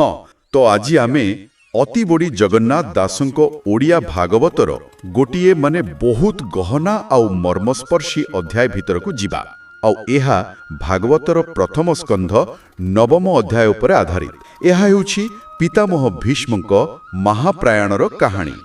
हाँ तो आज आमे अति बड़ी जगन्नाथ दासंक ओडिया भागवतर गोटिए माने बहुत गहना आउ मर्मस्पर्शी अध्याय भीतर को जीवा आउ एहा भागवतर प्रथम स्कंध नवम अध्याय उपर आधारित। एहा हेउछि पितामह भीष्मक महाप्रयाणर कहानी।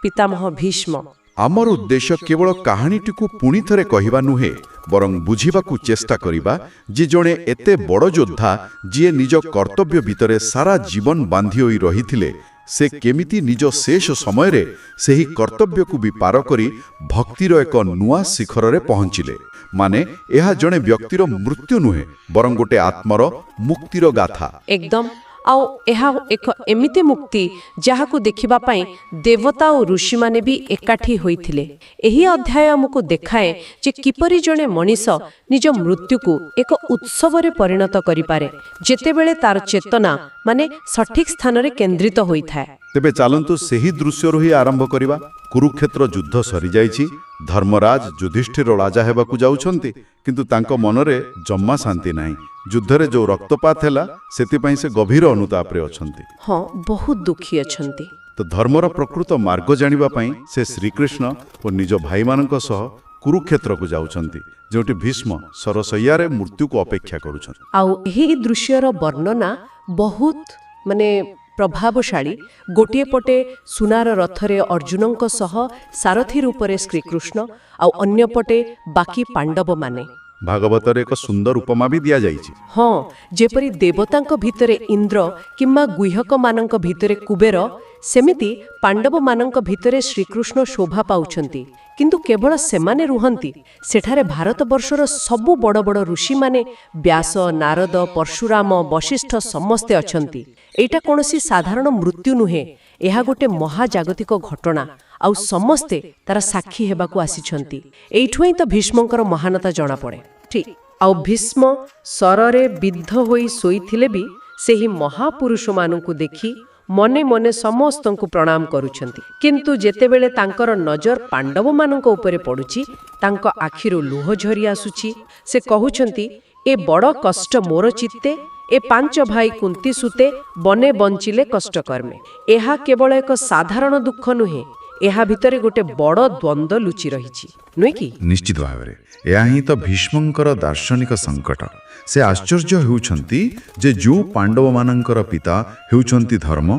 पितामह भीष्म। आमर उद्देश्य केवल कहानीटी को पुणी थरे कहिबा नुहे बरं बुझिबाकू चेष्टा करिबा जे जणे एते बड़ योद्धा जे निज कर्तव्य भितरे सारा जीवन बांधी होई रहिथिले से केमिति निज शेष समय रे सेही कर्तव्य को भी पार करी भक्तिर एक नुआ शिखर रे पहुंचिले। माने एहा जणे व्यक्तिर मृत्यु नुहे बरं गोटे आत्मर मुक्तिर गाथा। एकदम आउ एहा एक एमिति मुक्ति जहाकू देखिबा पई देवता और ऋषि माने भी एकाठी होइथिले। एही अध्याय हमकु देखाए जे किपरि जणे मनीष निज मृत्यु को एक उत्सव रे परिणत करि पारे जेतेबेले तार चेतना माने सठिक स्थान रे केंद्रित होइथाय। तेबे चालंतु सेही दृश्य रही आरंभ करिबा। कुरुक्षेत्र युद्ध सरी जाइछि। धर्मराज युधिष्ठिर राजा हेबाकू जाउछन्ति किंतु तांको मनरे जम्मा शांति नाही। युद्धरे जो रक्तपात हैला सेति पई से गभीर अनुताप रे अछन्ति। हां बहुत दुखी अछन्ति। तो धर्मर प्रकृत मार्ग जानिबा पई से श्रीकृष्ण और निज भाई मानक सह कुरुक्षेत्र को जाउछन्ति जेउटी भीष्म सरसैया रे मृत्यु को अपेक्षा करूछन्ति। आउ एही दृश्यर वर्णना बहुत माने प्रभावशाली। गोटिए पटे सुनार रथरे अर्जुनंक सह सारथी रूपरे श्रीकृष्ण आउ अन्य पटे बाकी पांडव माने। भागवतर एक सुंदर उपमा भी दिया जाइछि। हाँ जेपरि देवतांक भितरे इंद्र किंबा गुह्यक मानंक भितरे कुबेर सेमिति पांडव मानंक भितरे श्रीकृष्ण शोभा पाउछन्ति किंतु केवल सेमाने रुहंती सेठारे भारतवर्षर सबु बड़ बड़ ऋषि माने व्यास नारद परशुराम वशिष्ठ समस्ते अछन्ति। एटा कोनोसी साधारण मृत्यु नुहे एहा गोटे महाजागतिक घटना आउ समस्ते तार साक्षी हेबाकू आसिछन्ति। एइठुई तो भीष्मंकर महानता जणा पड़े। ठीक आउ भीष्म सररे बिद्ध होई सोईथिले भी सेही महापुरुष मानकू देखि मने मने समस्तंकु प्रणाम करूछन्ति किंतु जेतेबेले तांकर नजर पांडव मानक उपरे पडुछि तांक आखिरु लुह झरी आसुछि। से कहुछन्ति ए बड़ कष्ट मोर चित्ते ए पांच भाई कुंती सुते बने बंचिले कष्ट कर्मे। एहा केवल एक साधारण दुख नुहे एहा भितरे गोटे बड़ द्वंद्व लुचि रहिछि नुहे कि। निश्चित भावरे एहा ही तो भीष्मंकर दार्शनिक संकट। से आश्चर्य हेउछन्ति जे जो पांडव मानंकर पिता हेउछन्ति धर्म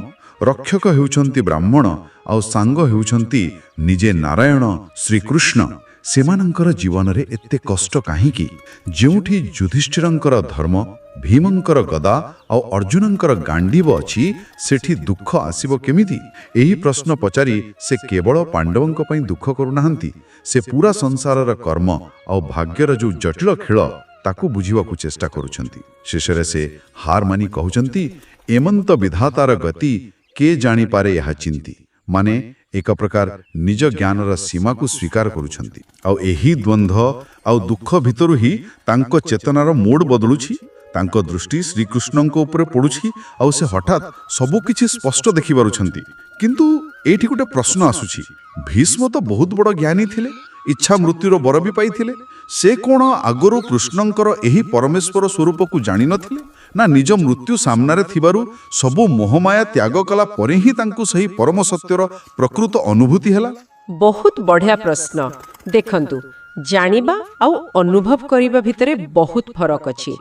रक्षक हेउछन्ति ब्राह्मण आउ सांग हेउछन्ति निजे नारायण श्रीकृष्ण सेमानंकर जीवन रे एते कष्ट काहीकि जेउठी युधिष्ठिरंकर धर्म भीमंकर गदा आउ अर्जुनंकर गांडीव अछि सेठी दुख आसीबो केमिति। एही प्रश्न पचारि से केवल पांडवंक पई दुख करूनाहंती से पूरा संसारर कर्म आउ भाग्यर जो जटिल खेल ताकू बुझिबाकू चेष्टा करूछन्ती। शेषरे से हार मानी कहउछन्ती एमंत विधातार गति के जानी पारे यहा चिंती। माने एक प्रकार निज ज्ञानर सीमा को स्वीकार करूछन्ती आउ एही द्वंद्व आउ दुख भितरु ही तांको चेतनार मोड बदलुछि। तांको दृष्टि श्रीकृष्णंक ऊपर पड़ुछि आउ से हठात सबु किछि स्पष्ट देखि पारुछन्ती। किंतु एठी गोटे प्रश्न आसुछि भीष्म तो बहुत बड़ ज्ञानी थिले इच्छा मृत्युर बर भी पाइथिले से कोण आगरु कृष्णंकर एही परमेश्वर स्वरूप को जानि नथिले ना निज मृत्यु सामना रे थिबारु सबु मोहमाया त्याग कला परे ही तांकु सही परम सत्यर प्रकृत अनुभूति हैला। बहुत बढ़िया प्रश्न। देखंतु जानिबा आउ अनुभव करिबा भितरे बहुत फरक अछि।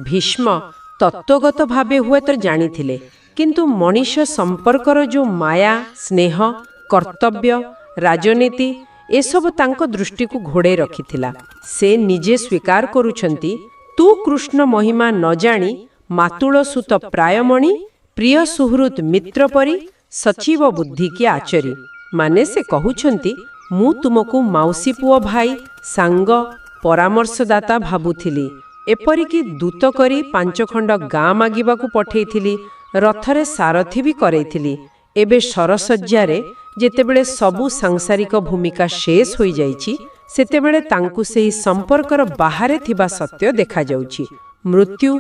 भीष्म तत्वगत भावे हुए तो जानिथिले किंतु मनुष्य संपर्कर जो माया स्नेह कर्तव्य राजनीति एसबु तांको दृष्टि को घोड़े रखिथिला। से निजे स्वीकार करूछन्ति तू कृष्ण महिमा न जानी मातुल सुत प्रायमणि प्रिय सुहृत मित्र परि सचिव बुद्धि की आचरी। माने से कहूछन्ति मु तुमको माउसी पुओ भाई सांग परामर्शदाता भाबुथिली एपरिकी दूत करी 5 खंड गाँ मागिबाकू पठेइथिली रथरे सारथी भी करैथिली। एबे सरसज्जारे जेतेबेले सबु सांसारिक भूमिका शेष होई जाइछि सेतेबेले तांकु सेही संपर्कर बाहरे थिबा सत्य देखा जाउछि। ମୃତ୍ୟୁ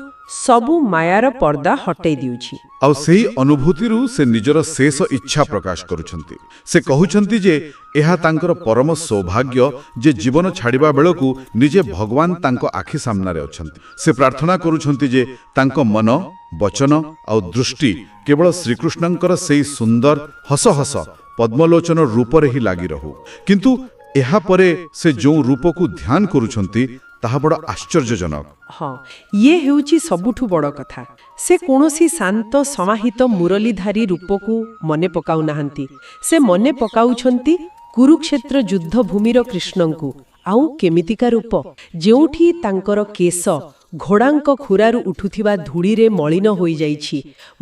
ସବୁ ମାୟାର ପର୍ଦ୍ଦା ହଟେଇ ଦେଉଛି। ଆଉ ସେହି ଅନୁଭୂତିରୁ ସେ ନିଜର ଶେଷ ଇଚ୍ଛା ପ୍ରକାଶ କରୁଛନ୍ତି। ସେ କହୁଛନ୍ତି ଯେ ଏହା ତାଙ୍କର ପରମ ସୌଭାଗ୍ୟ ଯେ ଜୀବନ ଛାଡ଼ିବା ବେଳକୁ ନିଜେ ଭଗବାନ ତାଙ୍କ ଆଖି ସାମ୍ନାରେ ଅଛନ୍ତି। ସେ ପ୍ରାର୍ଥନା କରୁଛନ୍ତି ଯେ ତାଙ୍କ ମନ, ବଚନ ଆଉ ଦୃଷ୍ଟି କେବଳ ଶ୍ରୀକୃଷ୍ଣଙ୍କର ସେହି ସୁନ୍ଦର ହସ ହସ ପଦ୍ମଲୋଚନ ରୂପରେ ହିଁ ଲାଗି ରହୁ। କିନ୍ତୁ ଏହାପରେ ସେ ଯେଉଁ ରୂପକୁ ଧ୍ୟାନ କରୁଛନ୍ତି ତାହା ବଡ଼ ଆଶ୍ଚର୍ଯ୍ୟଜନକ। ହଁ, ଇଏ ହେଉଛି ସବୁଠୁ ବଡ଼ କଥା। ସେ କୌଣସି ଶାନ୍ତ ସମାହିତ ମୁରଲୀଧାରୀ ରୂପକୁ ମନେ ପକାଉନାହାନ୍ତି। ସେ ମନେ ପକାଉଛନ୍ତି କୁରୁକ୍ଷେତ୍ର ଯୁଦ୍ଧଭୂମିର କୃଷ୍ଣଙ୍କୁ। ଆଉ କେମିତିକା ରୂପ, ଯେଉଁଠି ତାଙ୍କର କେଶ ଘୋଡ଼ାଙ୍କ ଖୁରାରୁ ଉଠୁଥିବା ଧୂଳିରେ ମଳିନ ହୋଇଯାଇଛି,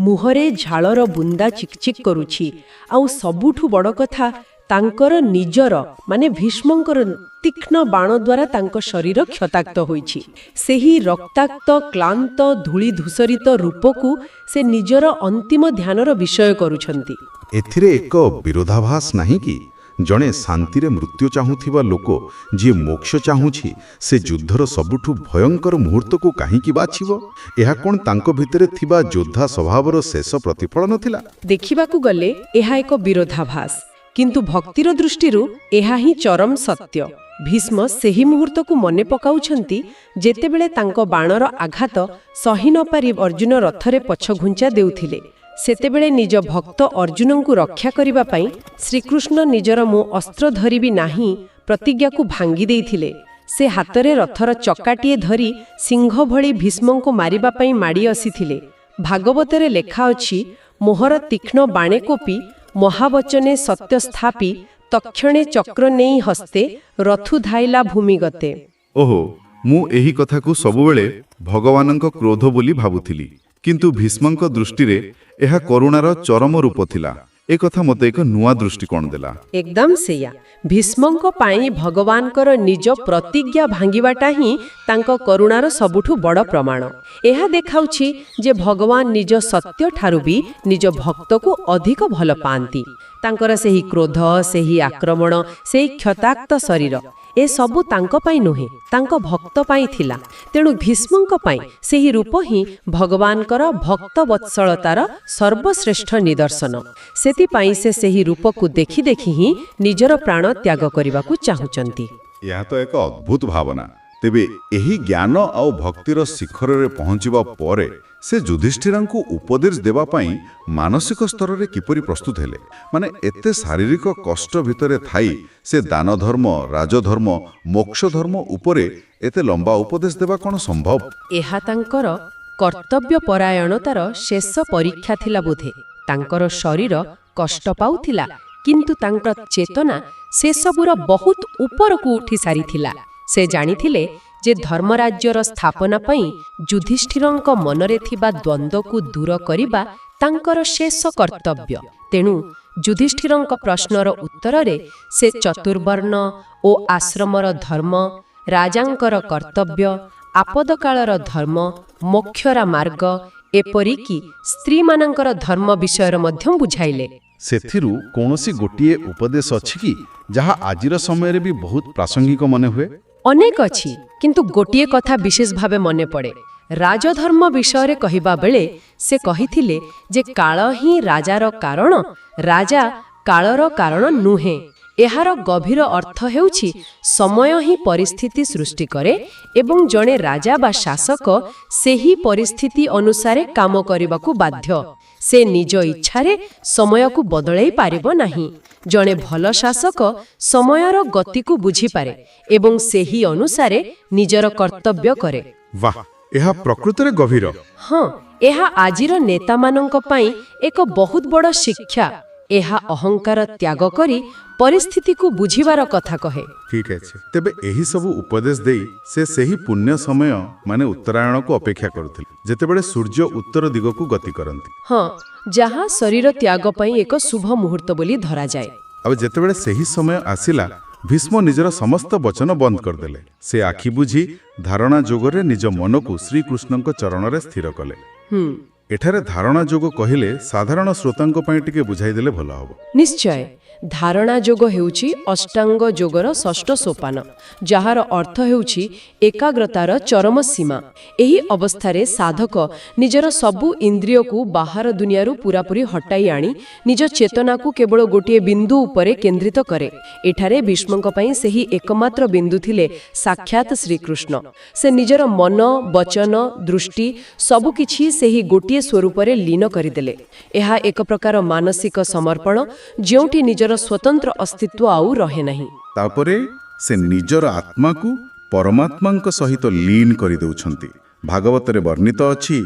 ମୁହଁରେ ଝାଳର ବୁନ୍ଦା ଚିକ୍ଚିକ୍ କରୁଛି। ଆଉ ସବୁଠୁ ବଡ଼ କଥା, ତାଙ୍କର ନିଜର ମାନେ ଭୀଷ୍ମଙ୍କର ତୀକ୍ଷ୍ଣ ବାଣ ଦ୍ୱାରା ତାଙ୍କ ଶରୀର କ୍ଷତାକ୍ତ ହୋଇଛି। ସେହି ରକ୍ତାକ୍ତ କ୍ଳାନ୍ତ ଧୂଳି ଧୂସରିତ ରୂପକୁ ସେ ନିଜର ଅନ୍ତିମ ଧ୍ୟାନର ବିଷୟ କରୁଛନ୍ତି। ଏଥିରେ ଏକ ବିରୋଧାଭାସ ନାହିଁ କି? ଜଣେ ଶାନ୍ତିରେ ମୃତ୍ୟୁ ଚାହୁଁଥିବା ଲୋକ ଯିଏ ମୋକ୍ଷ ଚାହୁଁଛି, ସେ ଯୁଦ୍ଧର ସବୁଠୁ ଭୟଙ୍କର ମୁହୂର୍ତ୍ତକୁ କାହିଁକି ବାଛିବ? ଏହା କ'ଣ ତାଙ୍କ ଭିତରେ ଥିବା ଯୋଦ୍ଧା ସ୍ୱଭାବର ଶେଷ ପ୍ରତିଫଳନ ଥିଲା? ଦେଖିବାକୁ ଗଲେ ଏହା ଏକ ବିରୋଧାଭାସ, କିନ୍ତୁ ଭକ୍ତିର ଦୃଷ୍ଟିରୁ ଏହା ହିଁ ଚରମ ସତ୍ୟ। ଭୀଷ୍ମ ସେହି ମୁହୂର୍ତ୍ତକୁ ମନେ ପକାଉଛନ୍ତି ଯେତେବେଳେ ତାଙ୍କ ବାଣର ଆଘାତ ସହି ନ ପାରି ଅର୍ଜୁନ ରଥରେ ପଛଘୁଞ୍ଚା ଦେଉଥିଲେ। ସେତେବେଳେ ନିଜ ଭକ୍ତ ଅର୍ଜୁନଙ୍କୁ ରକ୍ଷା କରିବା ପାଇଁ ଶ୍ରୀକୃଷ୍ଣ ନିଜର ମୁଁ ଅସ୍ତ୍ର ଧରିବି ନାହିଁ ପ୍ରତିଜ୍ଞାକୁ ଭାଙ୍ଗି ଦେଇଥିଲେ। ସେ ହାତରେ ରଥର ଚକାଟିଏ ଧରି ସିଂହ ଭଳି ଭୀଷ୍ମଙ୍କୁ ମାରିବା ପାଇଁ ମାଡ଼ି ଆସିଥିଲେ। ଭାଗବତରେ ଲେଖା ଅଛି, ମୋହର ତୀକ୍ଷ୍ଣ ବାଣେ କୋପି ମହାବଚନେ ସତ୍ୟ ସ୍ଥାପି ତକ୍ଷଣେ ଚକ୍ର ନେଇ ହସ୍ତେ ରଥୁ ଧାଇଲା ଭୂମିଗତେ। ଓହୋ, ମୁଁ ଏହି କଥାକୁ ସବୁବେଳେ ଭଗବାନଙ୍କ କ୍ରୋଧ ବୋଲି ଭାବୁଥିଲି, କିନ୍ତୁ ଭୀଷ୍ମଙ୍କ ଦୃଷ୍ଟିରେ ଏହା କରୁଣାର ଚରମ ରୂପ ଥିଲା। ଏ କଥା ମୋତେ ଏକ ନୂଆ ଦୃଷ୍ଟିକୋଣ ଦେଲା। ଏକଦମ ସେଇଆ। ଭୀଷ୍ମଙ୍କ ପାଇଁ ଭଗବାନଙ୍କର ନିଜ ପ୍ରତିଜ୍ଞା ଭାଙ୍ଗିବାଟା ହିଁ ତାଙ୍କ କରୁଣାର ସବୁଠୁ ବଡ଼ ପ୍ରମାଣ। ଏହା ଦେଖାଉଛି ଯେ ଭଗବାନ ନିଜ ସତ୍ୟଠାରୁ ବି ନିଜ ଭକ୍ତକୁ ଅଧିକ ଭଲ ପାଆନ୍ତି। ତାଙ୍କର ସେହି କ୍ରୋଧ, ସେହି ଆକ୍ରମଣ, ସେହି କ୍ଷତାକ୍ତ ଶରୀର, ଏସବୁ ତାଙ୍କ ପାଇଁ ନୁହେଁ, ତାଙ୍କ ଭକ୍ତ ପାଇଁ ଥିଲା। ତେଣୁ ଭୀଷ୍ମଙ୍କ ପାଇଁ ସେହି ରୂପ ହିଁ ଭଗବାନଙ୍କର ଭକ୍ତ ବତ୍ସଳତାର ସର୍ବଶ୍ରେଷ୍ଠ ନିଦର୍ଶନ। ସେଥିପାଇଁ ସେ ସେହି ରୂପକୁ ଦେଖି ଦେଖି ହିଁ ନିଜର ପ୍ରାଣ ତ୍ୟାଗ କରିବାକୁ ଚାହୁଁଛନ୍ତି। ଏହା ତ ଏକ ଅଦ୍ଭୁତ ଭାବନା। ତେବେ ଏହି ଜ୍ଞାନ ଆଉ ଭକ୍ତିର ଶିଖରରେ ପହଞ୍ଚିବା ପରେ ସେ ଯୁଧିଷ୍ଠିରଙ୍କୁ ଉପଦେଶ ଦେବା ପାଇଁ ମାନସିକ ସ୍ତରରେ କିପରି ପ୍ରସ୍ତୁତ ହେଲେ? ମାନେ ଏତେ ଶାରୀରିକ କଷ୍ଟ ଭିତରେ ଥାଇ ସେ ଦାନ ଧର୍ମ, ରାଜଧର୍ମ, ମୋକ୍ଷ ଧର୍ମ ଉପରେ ଏତେ ଲମ୍ବା ଉପଦେଶ ଦେବା କ'ଣ ସମ୍ଭବ? ଏହା ତାଙ୍କର କର୍ତ୍ତବ୍ୟ ପରାୟଣତାର ଶେଷ ପରୀକ୍ଷା ଥିଲା ବୋଧେ। ତାଙ୍କର ଶରୀର କଷ୍ଟ ପାଉଥିଲା, କିନ୍ତୁ ତାଙ୍କର ଚେତନା ସେସବୁର ବହୁତ ଉପରକୁ ଉଠି ସାରିଥିଲା। ସେ ଜାଣିଥିଲେ ଯେ ଧର୍ମରାଜ୍ୟର ସ୍ଥାପନା ପାଇଁ ଯୁଧିଷ୍ଠିରଙ୍କ ମନରେ ଥିବା ଦ୍ୱନ୍ଦ୍ୱକୁ ଦୂର କରିବା ତାଙ୍କର ଶେଷ କର୍ତ୍ତବ୍ୟ। ତେଣୁ ଯୁଧିଷ୍ଠିରଙ୍କ ପ୍ରଶ୍ନର ଉତ୍ତରରେ ସେ ଚତୁର୍ବର୍ଣ୍ଣ ଓ ଆଶ୍ରମର ଧର୍ମ, ରାଜାଙ୍କର କର୍ତ୍ତବ୍ୟ, ଆପଦକାଳର ଧର୍ମ, ମୋକ୍ଷର ମାର୍ଗ, ଏପରିକି ସ୍ତ୍ରୀମାନଙ୍କର ଧର୍ମ ବିଷୟରେ ମଧ୍ୟ ବୁଝାଇଲେ। ସେଥିରୁ କୌଣସି ଗୋଟିଏ ଉପଦେଶ ଅଛି କି ଯାହା ଆଜିର ସମୟରେ ବି ବହୁତ ପ୍ରାସଙ୍ଗିକ ମନେ ହୁଏ? ଅନେକ ଅଛି, କିନ୍ତୁ ଗୋଟିଏ କଥା ବିଶେଷ ଭାବେ ମନେ ପଡ଼େ। ରାଜଧର୍ମ ବିଷୟରେ କହିବା ବେଳେ ସେ କହିଥିଲେ ଯେ କାଳ ହିଁ ରାଜାର କାରଣ, ରାଜା କାଳର କାରଣ ନୁହେଁ। ଏହାର ଗଭୀର ଅର୍ଥ ହେଉଛି ସମୟ ହିଁ ପରିସ୍ଥିତି ସୃଷ୍ଟି କରେ ଏବଂ ଜଣେ ରାଜା ବା ଶାସକ ସେହି ପରିସ୍ଥିତି ଅନୁସାରେ କାମ କରିବାକୁ ବାଧ୍ୟ। ସେ ନିଜ ଇଚ୍ଛାରେ ସମୟକୁ ବଦଳାଇ ପାରିବ ନାହିଁ। ଜଣେ ଭଲ ଶାସକ ସମୟର ଗତିକୁ ବୁଝିପାରେ ଏବଂ ସେହି ଅନୁସାରେ ନିଜର କର୍ତ୍ତବ୍ୟ କରେ। ବାଃ, ଏହା ପ୍ରକୃତରେ ଗଭୀର। ହଁ, ଏହା ଆଜିର ନେତାମାନଙ୍କ ପାଇଁ ଏକ ବହୁତ ବଡ଼ ଶିକ୍ଷା। ଏହା ଅହଙ୍କାର ତ୍ୟାଗ କରି ପରିସ୍ଥିତିକୁ ବୁଝିବାର କଥା କହେ। ଠିକ୍ ଅଛି। ତେବେ ଏହି ସବୁ ଉପଦେଶ ଦେଇ ସେ ସେହି ପୁଣ୍ୟ ସମୟ ମାନେ ଉତ୍ତରାୟଣକୁ ଅପେକ୍ଷା କରୁଥିଲେ, ଯେତେବେଳେ ସୂର୍ଯ୍ୟ ଉତ୍ତର ଦିଗକୁ ଗତି କରନ୍ତି। ହଁ, ଯାହା ଶରୀର ତ୍ୟାଗ ପାଇଁ ଏକ ଶୁଭ ମୁହୂର୍ତ୍ତ ବୋଲି ଧରାଯାଏ। ଆଉ ଯେତେବେଳେ ସେହି ସମୟ ଆସିଲା, ଭୀଷ୍ମ ନିଜର ସମସ୍ତ ବଚନ ବନ୍ଦ କରିଦେଲେ। ସେ ଆଖି ବୁଝି ଧାରଣା ଯୋଗରେ ନିଜ ମନକୁ ଶ୍ରୀକୃଷ୍ଣଙ୍କ ଚରଣରେ ସ୍ଥିର କଲେ। ଏଠାରେ ଧାରଣା ଯୋଗ କହିଲେ ସାଧାରଣ ଶ୍ରୋତାଙ୍କ ପାଇଁ ଟିକେ ବୁଝାଇଦେଲେ ଭଲ ହେବ। ନିଶ୍ଚୟ। ଧାରଣା ଯୋଗ ହେଉଛି ଅଷ୍ଟାଙ୍ଗ ଯୋଗର ଷଷ୍ଠ ସୋପାନ, ଯାହାର ଅର୍ଥ ହେଉଛି ଏକାଗ୍ରତାର ଚରମ ସୀମା। ଏହି ଅବସ୍ଥାରେ ସାଧକ ନିଜର ସବୁ ଇନ୍ଦ୍ରିୟକୁ ବାହାର ଦୁନିଆରୁ ପୂରାପୂରି ହଟାଇ ଆଣି ନିଜ ଚେତନାକୁ କେବଳ ଗୋଟିଏ ବିନ୍ଦୁ ଉପରେ କେନ୍ଦ୍ରିତ କରେ। ଏଠାରେ ଭୀଷ୍ମଙ୍କ ପାଇଁ ସେହି ଏକମାତ୍ର ବିନ୍ଦୁ ଥିଲେ ସାକ୍ଷାତ ଶ୍ରୀକୃଷ୍ଣ। ସେ ନିଜର ମନ, ବଚନ, ଦୃଷ୍ଟି ସବୁକିଛି ସେହି ଗୋଟିଏ ସ୍ୱରୂପରେ ଲୀନ କରିଦେଲେ। ଏହା ଏକ ପ୍ରକାର ମାନସିକ ସମର୍ପଣ, ଯେଉଁଠି ନିଜର ସ୍ୱତନ୍ତ୍ର ଅସ୍ତିତ୍ୱ ଆଉ ରହେ ନାହିଁ। ତାପରେ ସେ ନିଜର ଆତ୍ମାକୁ ପରମାତ୍ମାଙ୍କ ସହିତ ଲୀନ କରିଦେଉଛନ୍ତି। ଭାଗବତରେ ବର୍ଣ୍ଣିତ ଅଛି,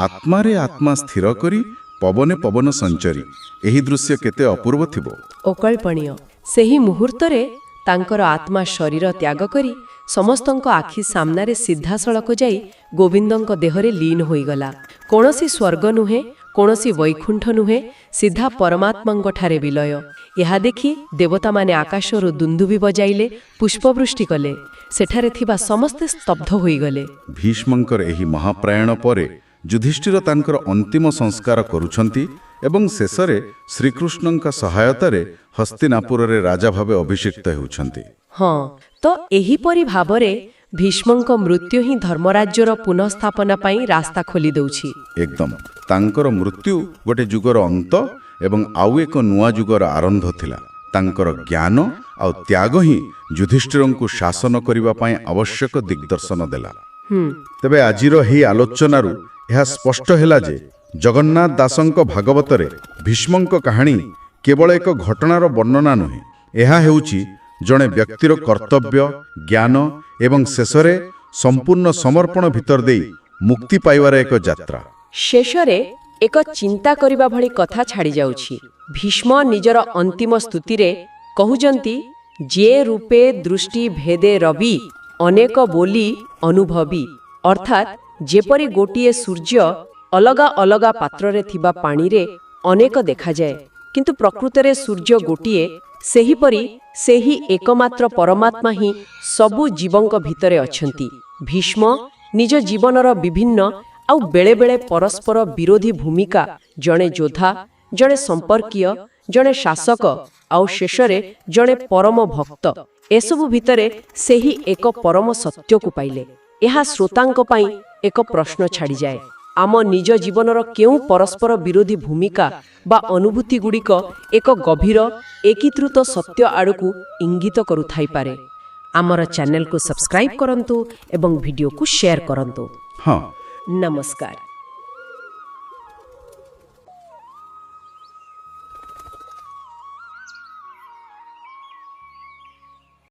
ଆତ୍ମାରେ ଆତ୍ମା ସ୍ଥିର କରି ପବନେ ପବନ ସଞ୍ଚରି। ଏହି ଦୃଶ୍ୟ କେତେ ଅପୂର୍ବ ଥିବ। ଅକଳ୍ପଣୀୟ। ସେହି ମୁହୂର୍ତ୍ତରେ ତାଙ୍କର ଆତ୍ମା ଶରୀର ତ୍ୟାଗ କରି ସମସ୍ତଙ୍କ ଆଖି ସାମ୍ନାରେ ସିଧାସଳଖ ଯାଇ ଗୋବିନ୍ଦଙ୍କ ଦେହରେ ଲୀନ ହୋଇଗଲା। କୌଣସି ସ୍ୱର୍ଗ ନୁହେଁ, କୌଣସି ବୈକୁଣ୍ଠ ନୁହେଁ, ସିଧା ପରମାତ୍ମାଙ୍କଠାରେ ବିଲୟ। ଏହା ଦେଖି ଦେବତାମାନେ ଆକାଶରୁ ଦୁନ୍ଦୁଭି ବଜାଇଲେ, ପୁଷ୍ପବୃଷ୍ଟି କଲେ। ସେଠାରେ ଥିବା ସମସ୍ତେ ସ୍ତବ୍ଧ ହୋଇଗଲେ। ଭୀଷ୍ମଙ୍କର ଏହି ମହାପ୍ରୟାଣ ପରେ ଯୁଧିଷ୍ଠିର ତାଙ୍କର ଅନ୍ତିମ ସଂସ୍କାର କରୁଛନ୍ତି ଏବଂ ଶେଷରେ ଶ୍ରୀକୃଷ୍ଣଙ୍କ ସହାୟତାରେ ହସ୍ତିନାପୁରରେ ରାଜା ଭାବେ ଅଭିଷିକ୍ତ ହେଉଛନ୍ତି। ହଁ, ତ ଏହିପରି ଭାବରେ ଭୀଷ୍ମଙ୍କ ମୃତ୍ୟୁ ହିଁ ଧର୍ମରାଜ୍ୟର ପୁନଃସ୍ଥାପନା ପାଇଁ ରାସ୍ତା ଖୋଲି ଦେଉଛି। ଏକଦମ ତାଙ୍କର ମୃତ୍ୟୁ ଗୋଟେ ଯୁଗର ଅନ୍ତ ଏବଂ ଆଉ ଏକ ନୂଆ ଯୁଗର ଆରମ୍ଭ ଥିଲା। ତାଙ୍କର ଜ୍ଞାନ ଆଉ ତ୍ୟାଗ ହିଁ ଯୁଧିଷ୍ଠିରଙ୍କୁ ଶାସନ କରିବା ପାଇଁ ଆବଶ୍ୟକ ଦିଗ୍ଦର୍ଶନ ଦେଲା। ତେବେ ଆଜିର ଏହି ଆଲୋଚନାରୁ ଏହା ସ୍ପଷ୍ଟ ହେଲା ଯେ ଜଗନ୍ନାଥ ଦାସଙ୍କ ଭାଗବତରେ ଭୀଷ୍ମଙ୍କ କାହାଣୀ କେବଳ ଏକ ଘଟଣାର ବର୍ଣ୍ଣନା ନୁହେଁ। ଏହା ହେଉଛି ଜଣେ ବ୍ୟକ୍ତିର କର୍ତ୍ତବ୍ୟ, ଜ୍ଞାନ ଏବଂ ଶେଷରେ ସମ୍ପୂର୍ଣ୍ଣ ସମର୍ପଣ ଭିତର ଦେଇ ମୁକ୍ତି ପାଇବାର ଏକ ଯାତ୍ରା। ଶେଷରେ ଏକ ଚିନ୍ତା କରିବା ଭଳି କଥା ଛାଡ଼ି ଯାଉଛି। ଭୀଷ୍ମ ନିଜର ଅନ୍ତିମ ସ୍ତୁତିରେ କହୁଛନ୍ତି, ଯେ ରୂପେ ଦୃଷ୍ଟି ଭେଦେ ରବି ଅନେକ ବୋଲି ଅନୁଭବୀ। ଅର୍ଥାତ୍ ଯେପରି ଗୋଟିଏ ସୂର୍ଯ୍ୟ ଅଲଗା ଅଲଗା ପାତ୍ରରେ ଥିବା ପାଣିରେ ଅନେକ ଦେଖାଯାଏ, କିନ୍ତୁ ପ୍ରକୃତରେ ସୂର୍ଯ୍ୟ ଗୋଟିଏ, ସେହିପରି ସେହି ଏକମାତ୍ର ପରମାତ୍ମା ହିଁ ସବୁ ଜୀବଙ୍କ ଭିତରେ ଅଛନ୍ତି। ଭୀଷ୍ମ ନିଜ ଜୀବନର ବିଭିନ୍ନ ଆଉ ବେଳେବେଳେ ପରସ୍ପର ବିରୋଧୀ ଭୂମିକା, ଜଣେ ଯୋଦ୍ଧା, ଜଣେ ସମ୍ପର୍କୀୟ, ଜଣେ ଶାସକ ଆଉ ଶେଷରେ ଜଣେ ପରମ ଭକ୍ତ, ଏସବୁ ଭିତରେ ସେହି ଏକ ପରମ ସତ୍ୟକୁ ପାଇଲେ। ଏହା ଶ୍ରୋତାଙ୍କ ପାଇଁ ଏକ ପ୍ରଶ୍ନ ଛାଡ଼ିଯାଏ, ଆମ ନିଜ ଜୀବନର କେଉଁ ପରସ୍ପର ବିରୋଧୀ ଭୂମିକା ବା ଅନୁଭୂତିଗୁଡ଼ିକ ଏକ ଗଭୀର ଏକୀକୃତ ସତ୍ୟ ଆଡ଼କୁ ଇଙ୍ଗିତ କରୁଥାଇପାରେ। ଆମର ଚ୍ୟାନେଲକୁ ସବସ୍କ୍ରାଇବ୍ କରନ୍ତୁ ଏବଂ ଭିଡ଼ିଓକୁ ସେୟାର କରନ୍ତୁ। ହଁ, ନମସ୍କାର।